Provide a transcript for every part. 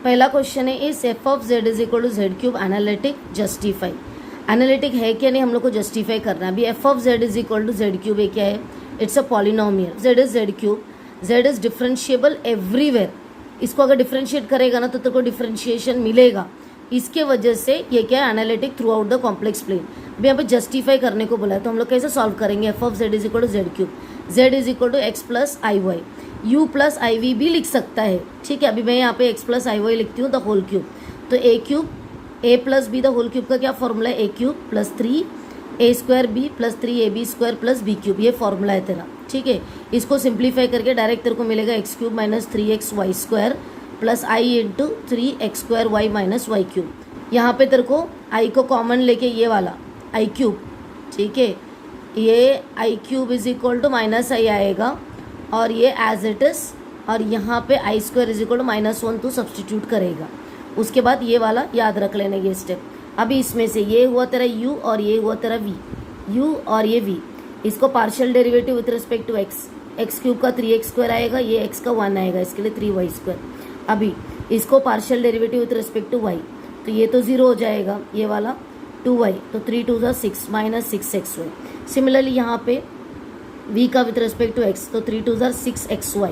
पहला क्वेश्चन है इस F of Z is equal to Z cube analytic justify. Analytic है क्या नहीं हम लोग को जस्टिफाई करना है। अभी F of Z is equal to Z cube है क्या है, it's a polynomial, Z is Z cube, Z is differentiable everywhere. इसको अगर डिफरेंशिएट करेगा ना तो तेरे को डिफरेंशिएशन मिलेगा, इसके वजह से ये क्या है analytic throughout the complex plane. अभी यहाँ पे जस्टिफाई करने को बोला है तो हम लोग कैसे सॉल्व करेंगे। F of Z is equal to Z cube, Z is equal to X plus I Y, U plus I V भी लिख सकता है, ठीक है। अभी मैं यहाँ पे एक्स प्लस आई वाई लिखती हूँ द होल क्यूब, तो A cube A plus B the whole cube का क्या फॉर्मूला है, A cube plus 3 A square B plus 3 A B square plus B cube, ये फॉर्मूला है तेरा, ठीक है। इसको सिंप्लीफाई करके डायरेक्ट तेरे को मिलेगा X cube minus 3x Y square plus I into 3x square Y minus Y cube. यहाँ पे तेरे को आई को कॉमन लेके ये वाला आई क्यूब, ठीक है, ये I cube is equal to minus I आएगा और ये एज इट इज़, और यहाँ पे I square is equal to -1 तू सब्सटीट्यूट करेगा। उसके बाद ये वाला याद रख लेना ये स्टेप। अभी इसमें से ये हुआ तेरा u और ये हुआ तेरा v, u और ये v, इसको partial derivative with respect to x, X cube का 3x स्क्वायर आएगा, ये x का 1 आएगा, इसके लिए 3y स्क्वायर। अभी इसको partial derivative with respect to y, तो ये तो 0 हो जाएगा, ये वाला 2y, तो 3 2 6 माइनस 6xy। सिमिलरली यहाँ पे v का विथ रिस्पेक्ट टू x, तो 3 2 6xy,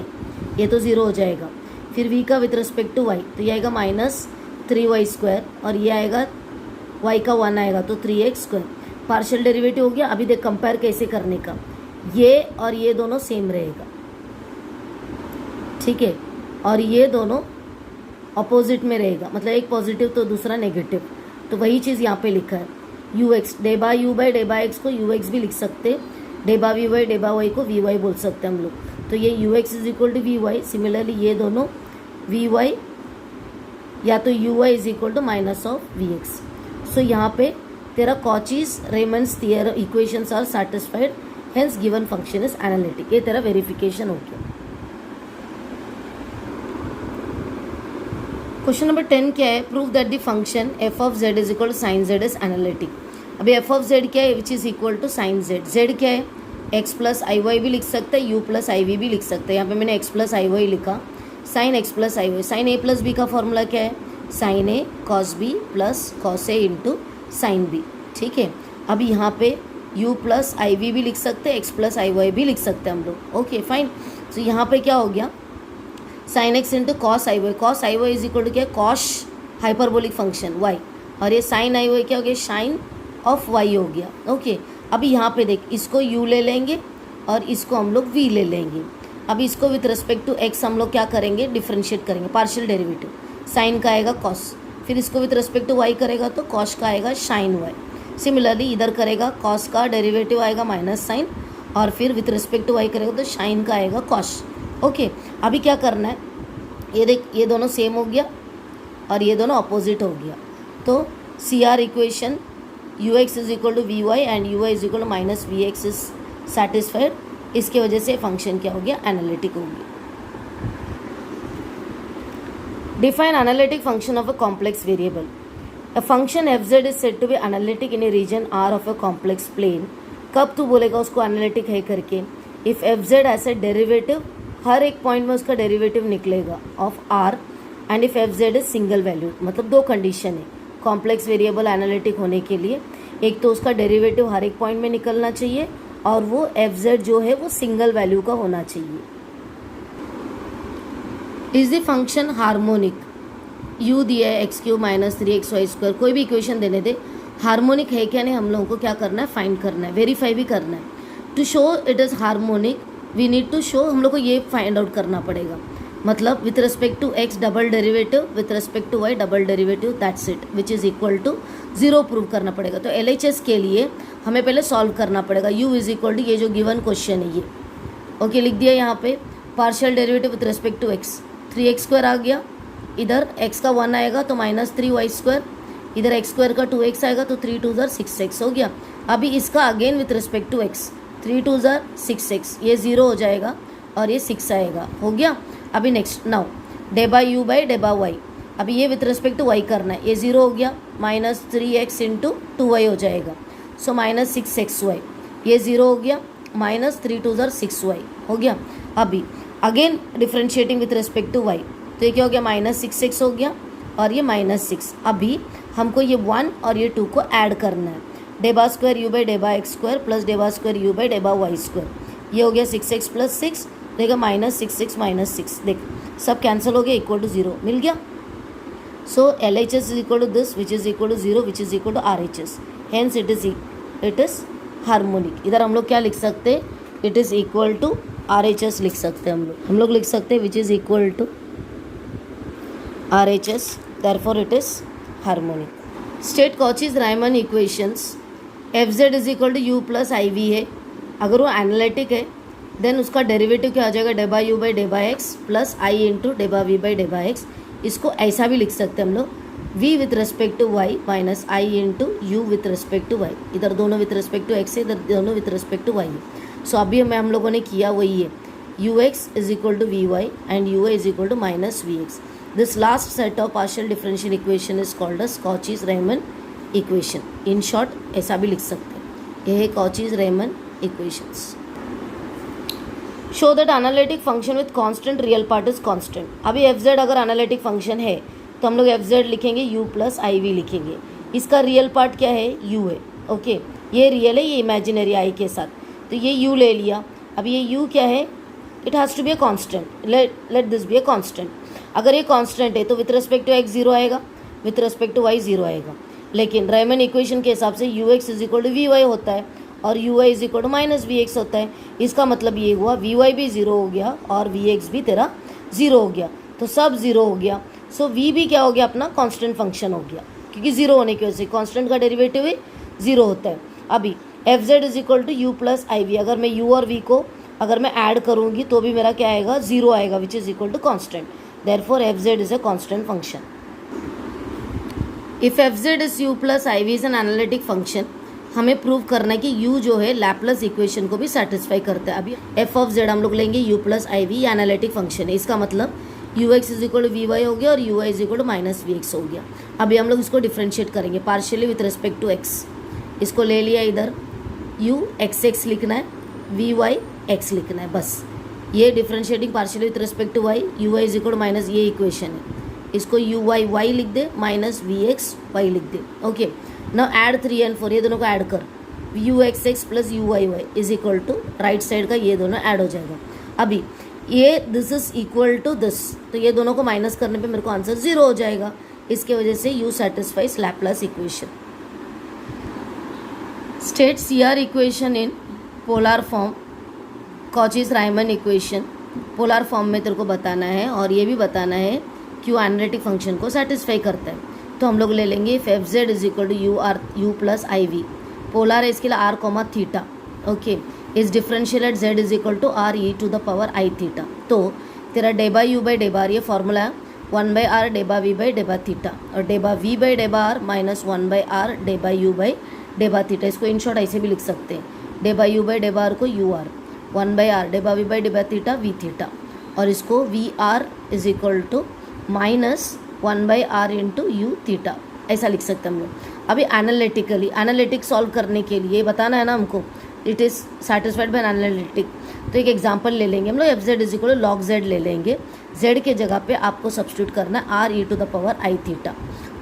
ये तो 0 हो जाएगा। फिर v का विथ रिस्पेक्ट टू y, तो ये आएगा माइनस 3y स्क्वायर और ये आएगा y का 1 आएगा, तो 3x स्क्वायर। पार्शियल डेरिवेटिव हो गया। अभी देख कंपेयर कैसे करने का, ये और ये दोनों सेम रहेगा, ठीक है, और ये दोनों अपोजिट में रहेगा, मतलब एक पॉजिटिव तो दूसरा नेगेटिव, तो वही चीज़ यहाँ पे लिखा है। U X d by U by day by X को यू एक्स भी लिख सकते, d by V by day by Y को वी वाई बोल सकते हैं हम लोग। तो ये U X is equal to V Y, similarly ये दोनों वी वाई या तो U Y is equal to minus of V X. So यहाँ पे तेरा Cauchy's Riemann's theorem equations are satisfied, hence given function is analytic. ये तेरा verification हो गया। क्वेश्चन नंबर 10 क्या है, prove that the function F of Z is equal to sine Z is analytic. अभी एफ ऑफ जेड क्या है, which is equal to sine Z. Z क्या है, एक्स प्लस आई वाई भी लिख सकता है, यू प्लस आई वी भी लिख सकता है। यहाँ पे मैंने एक्स प्लस आई वाई लिखा, sine x plus I Y. Sign A plus B का फॉर्मूला क्या है, sign A cos B plus cos A into sine B, ठीक है। अभी यहाँ पे यू प्लस आई वी भी लिख सकते हैं, एक्स प्लस आई वाई भी लिख सकते हैं हम लोग, ओके फाइन। तो यहाँ पे क्या हो गया, sine X into cos I Y, cos I Y is equal to क्या, कॉस हाइपरबोलिक फंक्शन वाई, और ये साइन आई वाई क्या हो गया, साइन ऑफ वाई हो गया, ओके। अभी यहाँ पे देख, इसको u ले लेंगे और इसको हम लोग v ले लेंगे। अभी इसको विथ रिस्पेक्ट टू x हम लोग क्या करेंगे, डिफरेंशिएट करेंगे, पार्शियल डेरिवेटिव। साइन का आएगा cos, फिर इसको विथ रिस्पेक्ट टू y करेगा तो cos का आएगा साइन y। सिमिलरली इधर करेगा cos का डेरिवेटिव आएगा माइनस साइन, और फिर विथ रिस्पेक्ट टू y करेगा तो साइन का आएगा cos, ओके। अभी क्या करना है, ये देख ये दोनों सेम हो गया और ये दोनों अपोजिट हो गया, तो CR equation U X is equal to V Y and U Y is equal to minus V X is satisfied. इसके वजह से फंक्शन क्या हो गया, एनालिटिक हो गया। Define analytic function of a complex variable. A function F Z is said to be analytic in a region R of a complex plane. कब तू बोलेगा उसको एनालिटिक है करके, if F Z has a derivative, हर एक point में उसका डेरिवेटिव निकलेगा of R, and if F Z is single value. मतलब दो कंडीशन है कॉम्प्लेक्स वेरिएबल एनालिटिक होने के लिए, एक तो उसका डेरिवेटिव हर एक पॉइंट में निकलना चाहिए और वो एफ जेड जो है वो सिंगल वैल्यू का होना चाहिए। Is the function harmonic, u दिया है X cube minus 3x Y square, कोई भी इक्वेशन देने दे, हार्मोनिक है क्या नहीं हम लोगों को क्या करना है, फाइंड करना है, वेरीफाई भी करना है। To show it is harmonic we need to show, हम लोग को ये फाइंड आउट करना पड़ेगा, मतलब with respect to x double derivative with respect to y double derivative, that's it, which is equal to 0 prove करना पड़ेगा। तो LHS के लिए हमें पहले सॉल्व करना पड़ेगा। u इज इक्वल टू ये जो गिवन क्वेश्चन है ये, ओके लिख दिया यहाँ पे, partial derivative with respect to x, 3x square आ गया, इधर x का 1 आएगा तो माइनस 3y स्क्वायर, इधर x स्क्वायर का 2x आएगा तो 3 2 6x हो गया। अभी इसका again with respect to x, 3 2 6x, ये 0 हो जाएगा और ये 6 आएगा, हो गया। अभी next now D by U by day by Y, अभी ये विथ रिस्पेक्ट टू वाई करना है, ये 0 हो गया, माइनस 3x इंटू 2y हो जाएगा, सो माइनस 6xy, ये 0 हो गया, माइनस 3 2 6y हो गया। अभी again differentiating with respect to Y, तो ये क्या हो गया, -6x हो गया और ये -6। अभी हमको ये 1 और ये 2 को ऐड करना है। डेबा स्क्वायर यू बाई डेबा एक्स स्क्वायर प्लस डेबा स्क्वायर यू बाई डेबा वाई स्क्वायर, ये हो गया 6x + 6, देखा -6x - 6, देख सब कैंसिल हो गया, इक्वल टू 0 मिल गया। So LHS is equal to this which is equal to 0 which is equal to RHS, hence it is harmonic. इधर हम लोग क्या लिख सकते हैं, it is equal to RHS लिख सकते हैं हम लोग लिख सकते हैं which is equal to RHS, therefore it is harmonic. State Cauchy Riemann equations, FZ is equal to U plus IV है। अगर वो एनालिटिक है देन उसका डेरिवेटिव क्या आ जाएगा, डेबा U बाई डेबा एक्स प्लस I इंटू डेबा V बाई डेबा एक्स। इसको ऐसा भी लिख सकते हैं हम लोग, V with respect to Y minus I into U with respect to Y। इधर दोनों विथ रिस्पेक्ट टू X है, इधर दोनों विथ रिस्पेक्ट टू Y है। सो अभी हम लोगों ने किया वही है, UX is equal to VY and UA is equal to -VX। This last set of partial differential equation is called as Cauchy Riemann equation. In short ऐसा भी लिख सकते हैं, यह है Cauchy Riemann equations. Show that analytic function with constant real part is constant. अभी FZ अगर analytic function है तो हम लोग FZ लिखेंगे, U प्लस IV लिखेंगे। इसका रियल पार्ट क्या है, U है। ओके, ये रियल है, ये इमेजिनरी I के साथ, तो ये U ले लिया। अब ये U क्या है, it has to be a constant, let this be a constant. अगर ये कांस्टेंट है तो विथ रिस्पेक्ट टू X 0 आएगा, विथ रिस्पेक्ट टू Y 0 आएगा। लेकिन रायमन इक्वेशन के हिसाब से UX is equal to VY होता है और UY is equal to -VX होता है। इसका मतलब ये हुआ VY भी 0 हो गया और VX भी तेरा 0 हो गया, तो सब 0 हो गया। सो V भी क्या हो गया, अपना कांस्टेंट फंक्शन हो गया, क्योंकि 0 होने की वजह से कांस्टेंट का डेरिवेटिव ही 0 होता है। अभी FZ is equal to U plus IV, अगर मैं U और V को अगर मैं ऐड करूँगी तो भी मेरा क्या आएगा, 0 आएगा which is equal to constant, therefore FZ is a constant function. If FZ is U plus IV is an analytic function, हमें प्रूव करना है कि U जो है लैपलेस इक्वेशन को भी सेटिस्फाई करता है। अभी f ऑफ z हम लोग लेंगे U प्लस IV, ये एनालिटिक फंक्शन है। इसका मतलब UX is equal to VY हो गया और UI is equal to -VX हो गया। अभी हम लोग इसको डिफ्रेंशिएट करेंगे partially with respect to X। इसको ले लिया, इधर U XX लिखना है, VY X लिखना है, बस। ये differentiating partially with respect to Y, UI is equal to minus, ये इक्वेशन है। इसको UY Y लिख दे, -VX Y लिख दे। ओके, नाउ ऐड 3 and 4, ये दोनों को ऐड कर, UXX plus UYY is equal to right side का ये दोनों ऐड हो जाएगा। अभी ये this is equal to this, तो ये दोनों को माइनस करने पे मेरे को आंसर 0 हो जाएगा। इसके वजह से U satisfies Laplace equation. State CR equation in polar form, Cauchy's-Riemann equation. Polar form में तेरे को बताना है और ये भी बताना है कि वो एनालिटिक फंक्शन को सेटिस्फाई करता है। तो हम लोग ले लेंगे if FZ is equal to U plus IV, polar है इसके लिए R comma theta. Okay, is differential at Z is equal to RE to the power I theta. तो तेरा डेबा U बाई डेबा R, ये फॉर्मूला 1/r डेबा V by डेबा थीटा, और डेबा V बाई डेबा R माइनस 1/r डेबा U बाई डेबा थीटा। इसको इन शॉर्ट ऐसे भी लिख सकते हैं, डेबा U बाई डेबा R को UR, 1/r डेबा V बाई डेबा थीटा V थीटा, और इसको VR is equal to minus 1/r into U theta, ऐसा लिख सकते हैं हम लोग। अभी एनालिटिकली, एनालिटिक सॉल्व करने के लिए बताना है ना हमको, it is satisfied by analytic. तो एक एग्जांपल ले लेंगे हम लोग, FZ is equal to log Z ले लेंगे। Z के जगह पे आपको सब्स्टिट्यूट करना है RE to the power I theta.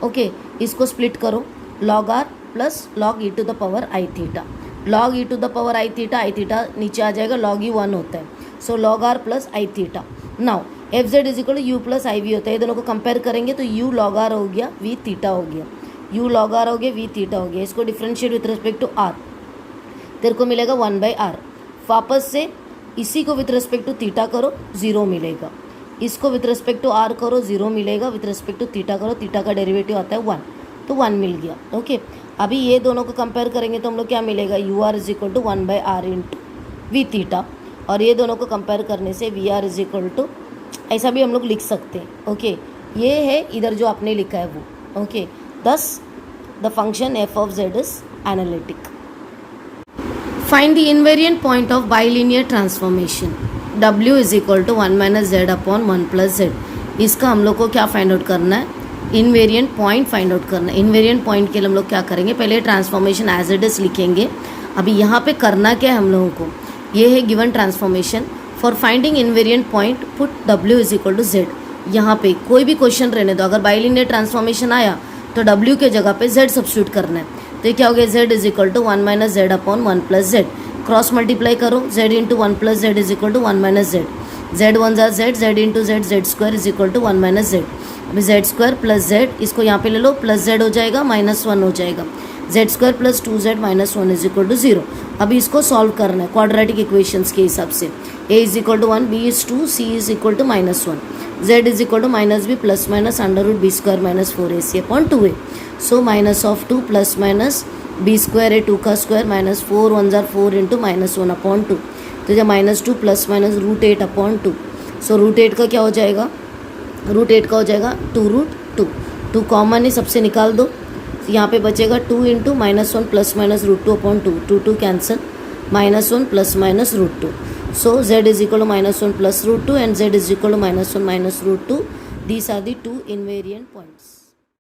Okay, इसको स्प्लिट करो, log R plus log E to the power I theta. Log E to the power I theta नीचे आ जाएगा, लॉग E 1 होता है, so log R plus I theta. Now FZ is equal to U plus IV होता है, ये दोनों को कंपेयर करेंगे तो U लॉग R हो गया, V थीटा हो गया, U लॉग R हो गया, V थीटा हो गया। इसको differentiate with respect to R, तेरे को मिलेगा 1/r। वापस से इसी को विथ रिस्पेक्ट टू थीटा करो, 0 मिलेगा। इसको विथ रिस्पेक्ट टू R करो, 0 मिलेगा। विथ रिस्पेक्ट टू थीटा करो, थीटा का डेरिवेटिव आता है 1, तो 1 मिल गया। ओके, अभी ये दोनों को कंपेयर करेंगे तो हम लोग क्या मिलेगा, UR is equal to 1/r into V theta, और ये दोनों को कंपेयर करने से VR इज इक्वल टू, ऐसा भी हम लोग लिख सकते हैं। ओके, ये है इधर जो आपने लिखा है वो। Okay, thus the function f of z is analytic. Find the invariant point of bilinear transformation. W is equal to 1 minus z upon 1 plus z. इसका हम लोग को क्या फाइंड आउट करना है, इन्वेरिएंट पॉइंट फाइंड आउट करना है। Invariant point के लिए हम लोग क्या करेंगे, पहले ट्रांसफॉर्मेशन एज इट इज लिखेंगे। अभी यहाँ पे करना क्या है हम लोगों को, ये है given transformation. For finding invariant point put W is equal to Z। यहाँ पे कोई भी क्वेश्चन रहने दो, अगर बाइलिनियर ट्रांसफॉर्मेशन आया तो w के जगह पे z सब्स्टिट्यूट करना है। तो ये क्या हो गया, z is equal to 1 minus z upon 1 plus z. Cross multiply करो, z into 1 plus z is equal to 1 minus z. Z one जार z, z into z, z square is equal to 1 minus z. अभी z square plus z, इसको यहाँ पे ले लो, plus Z हो जाएगा, minus 1 हो जाएगा। Z square plus 2z minus 1 is equal to 0। अभी इसको सॉल्व करना है क्वाड्रेटिक इक्वेशंस के हिसाब से। a is equal to 1, b is 2, c is equal to minus 1, z is equal to minus b plus minus under root b square minus 4ac upon 2a। So minus of 2 plus minus b square है 2 का square minus 4 1 जार 4 into minus 1 upon 2। तो जब minus 2 plus minus root 8 upon 2। So root 8 का क्या हो जाएगा, root 8 का हो जाएगा 2 रूट 2। 2 कॉमन है, सबसे निकाल दो। यहाँ पे बचेगा 2 into minus 1 plus minus root 2 upon 2, 2 2 cancel, minus 1 plus minus root 2। So z is equal to minus 1 plus root 2 and z is equal to minus 1 minus root 2। These are the 2 invariant points.